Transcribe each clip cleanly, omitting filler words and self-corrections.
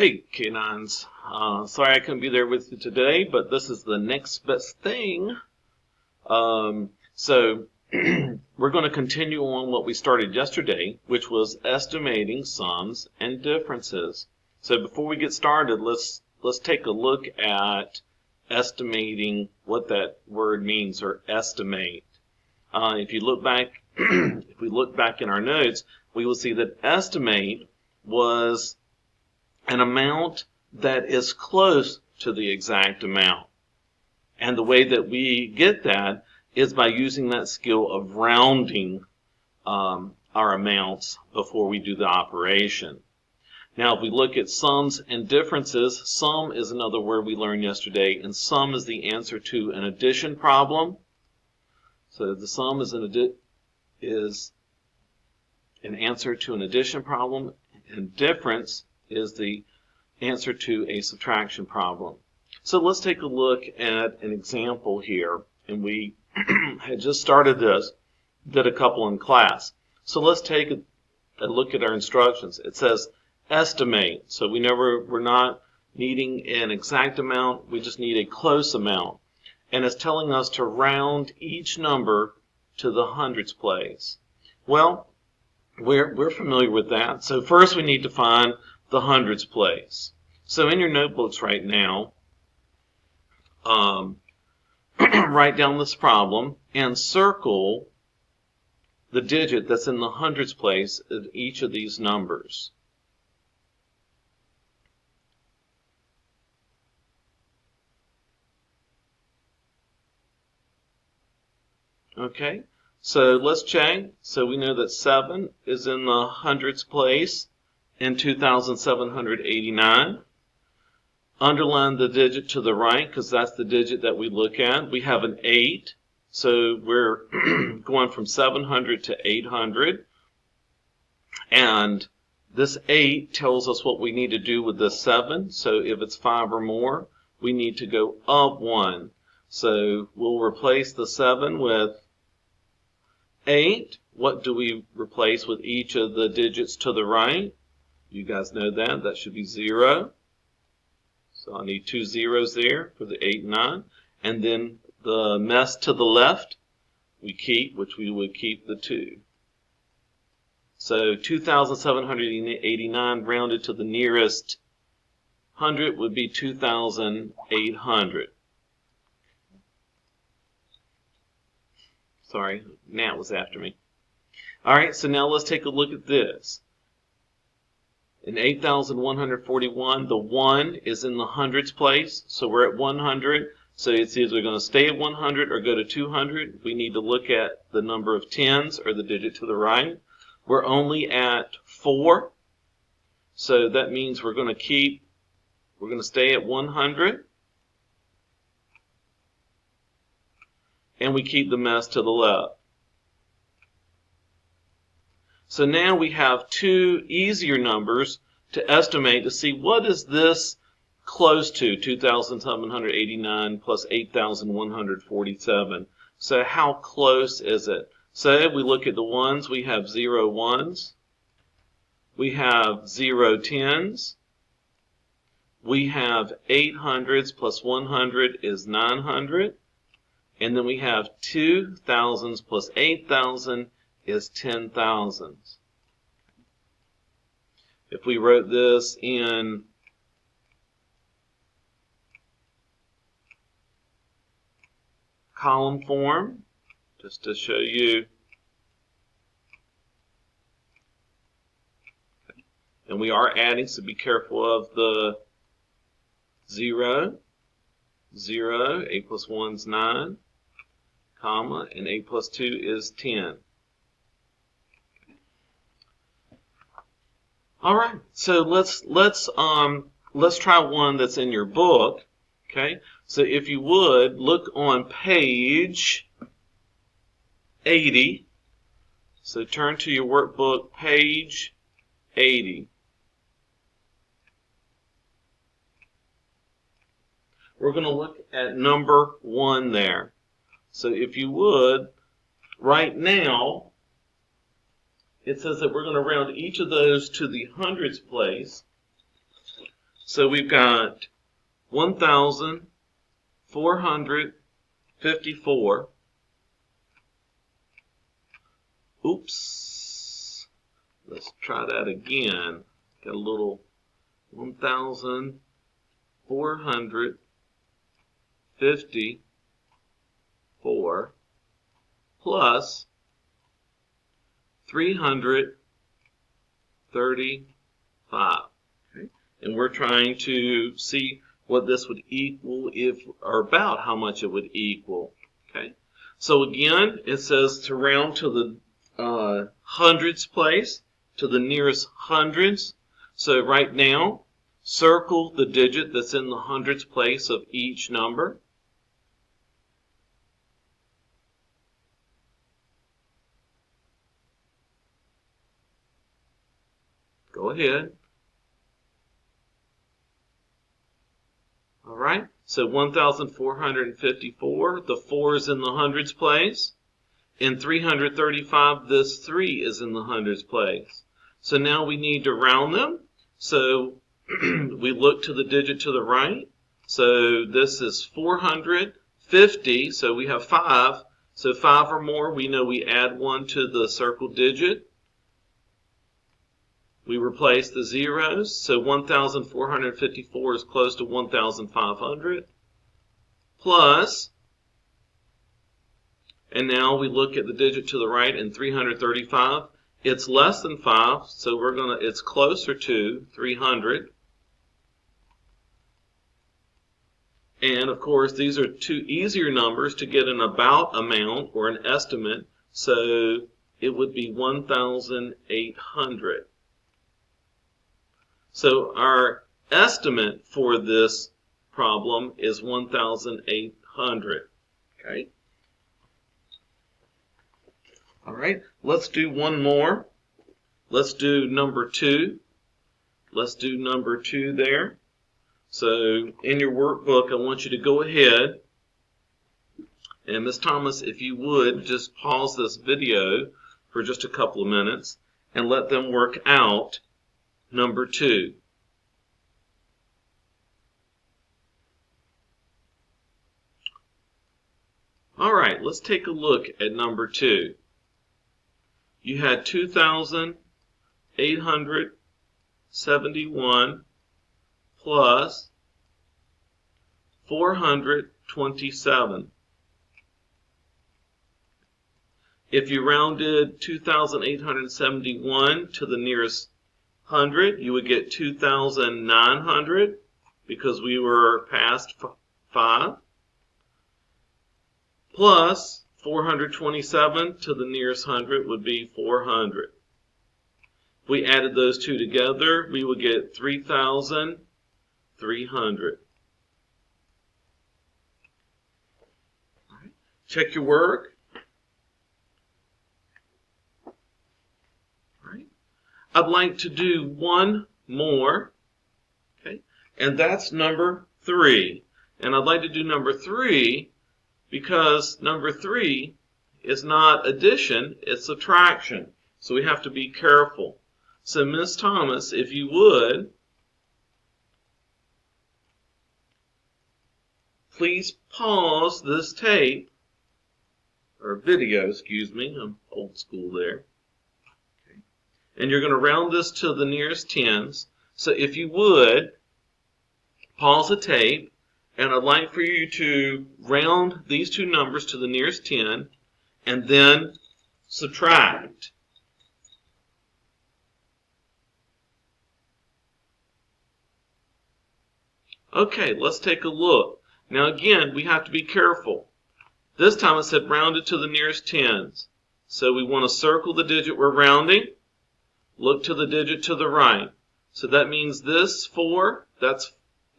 Hey, K-9's. Sorry I couldn't be there with you today, but this is the next best thing. So we're going to continue on what we started yesterday, which was estimating sums and differences. So before we get started, let's take a look at estimating, what that word means, or estimate. If you look back, if we look back in our notes, we will see that estimate was an amount that is close to the exact amount. And the way that we get that is by using that skill of rounding our amounts before we do the operation. Now, if we look at sums and differences, sum is another word we learned yesterday, and sum is the answer to an addition problem. So the sum is an answer to an addition problem, and difference is the answer to a subtraction problem. So let's take a look at an example here. And we had just started this, did a couple in class. So let's take a look at our instructions. It says estimate. So we're not needing an exact amount, we just need a close amount. And it's telling us to round each number to the hundredths place. Well, we're familiar with that. So first we need to find the hundredths place. So in your notebooks right now, write down this problem and circle the digit that's in the hundredths place of each of these numbers. Okay, so let's check. So we know that 7 is in the hundredths place in 2,789. Underline the digit to the right because that's the digit that we look at. We have an 8, so we're going from 700 to 800. And this 8 tells us what we need to do with this 7. So if it's 5 or more, we need to go up 1. So we'll replace the 7 with 8. What do we replace with each of the digits to the right? You guys know that. That should be 0. So I need 2 zeros there for the 8 and 9. And then the mess to the left we keep, which we would keep the 2. So 2,789 rounded to the nearest hundred would be 2,800. Sorry, Nat was after me. All right, so now let's take a look at this. In 8,141, the 1 is in the hundredths place, so we're at 100. So it's either going to stay at 100 or go to 200. We need to look at the number of tens, or the digit to the right. We're only at 4, so that means we're going to stay at 100. And we keep the mess to the left. So now we have 2 easier numbers to estimate to see what is this close to, 2,789 plus 8,147. So how close is it? So if we look at the ones, we have 0 ones. We have 0 tens. We have 800s plus 100 is 900. And then we have 2 thousands plus 8,000 is 10,000. If we wrote this in column form, just to show you, and we are adding, so be careful of the 0, 0, 8 plus 1 is 9, comma, and 8 plus 2 is 10. All right, so let's try one that's in your book. Okay, so if you would look on page 80. So turn to your workbook, page 80. We're going to look at number 1 there. So if you would, right now, it says that we're going to round each of those to the hundredths place. So we've got 1,454. Oops. Let's try that again. Got a little 1,454 plus 335. Okay? And we're trying to see what this would equal or about how much it would equal. Okay? So again, it says to round to the hundreds place, to the nearest hundreds. So right now, circle the digit that's in the hundreds place of each number. Go ahead. All right, so 1,454, the 4 is in the hundreds place. In 335, this 3 is in the hundreds place. So now we need to round them. So we look to the digit to the right. So this is 450, so we have 5. So 5 or more, we know we add 1 to the circled digit. We replace the zeros, so 1,454 is close to 1,500. Plus, and now we look at the digit to the right in 335. It's less than 5, so it's closer to 300. And of course, these are two easier numbers to get an about amount or an estimate, so it would be 1,800. So our estimate for this problem is 1,800. Okay? All right, let's do one more. Let's do number 2. Let's do number 2 there. So in your workbook, I want you to go ahead, and Ms. Thomas, if you would, just pause this video for just a couple of minutes and let them work out number 2. All right, let's take a look at number 2. You had 2,871 plus 427. If you rounded 2,871 to the nearest 100, you would get 2,900 because we were past 5. Plus 427 to the nearest 100 would be 400. If we added those two together, we would get 3,300. All right. Check your work. All right. I'd like to do one more, okay, and that's number 3. And I'd like to do number 3 because number 3 is not addition, it's subtraction. So we have to be careful. So Ms. Thomas, if you would, please pause this tape, or video, excuse me, I'm old school there. Okay. And you're going to round this to the nearest tens. So if you would, pause the tape, and I'd like for you to round these two numbers to the nearest 10, and then subtract. Okay, let's take a look. Now again, we have to be careful. This time it said rounded to the nearest tens. So we want to circle the digit we're rounding, look to the digit to the right. So that means this 4,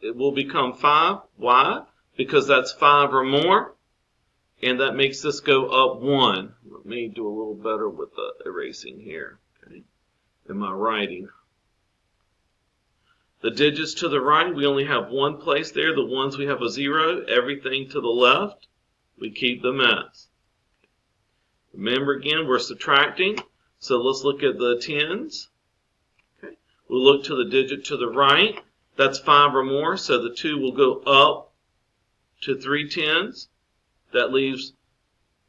it will become 5. Why? Because that's 5 or more, and that makes this go up 1. Let me do a little better with the erasing here, okay, in my writing. The digits to the right, we only have one place there. The ones we have a 0. Everything to the left, we keep them as. Remember again, we're subtracting. So let's look at the tens. Okay. We'll look to the digit to the right, That's 5 or more, so the 2 will go up to 3 tens. That leaves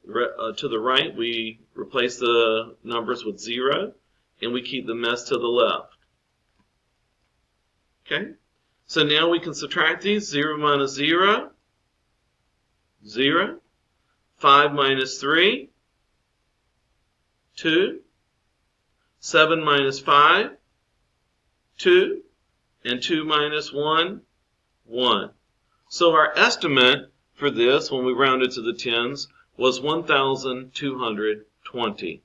to the right, we replace the numbers with 0, and we keep the mess to the left. Okay? So now we can subtract these. 0 minus 0, 0. 5 minus 3, 2. 7 minus 5, 2. And 2 minus 1, 1. So our estimate for this, when we rounded to the tens, was 1,220.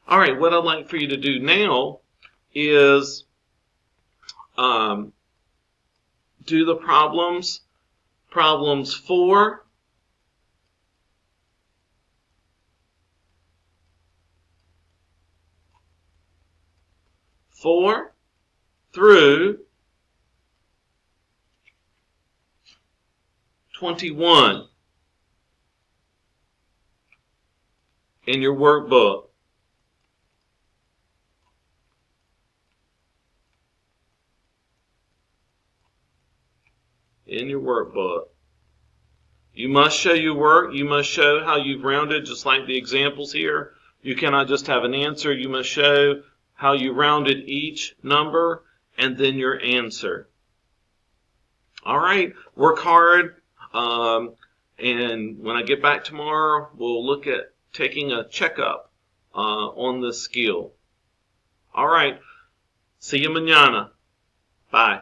All right, what I'd like for you to do now is do the problems. Problems 4, through 21 in your workbook. You must show your work. You must show how you've rounded, just like the examples here. You cannot just have an answer. You must show how you rounded each number and then your answer. All right, work hard. And when I get back tomorrow, we'll look at taking a checkup on this skill. All right, see you mañana. Bye.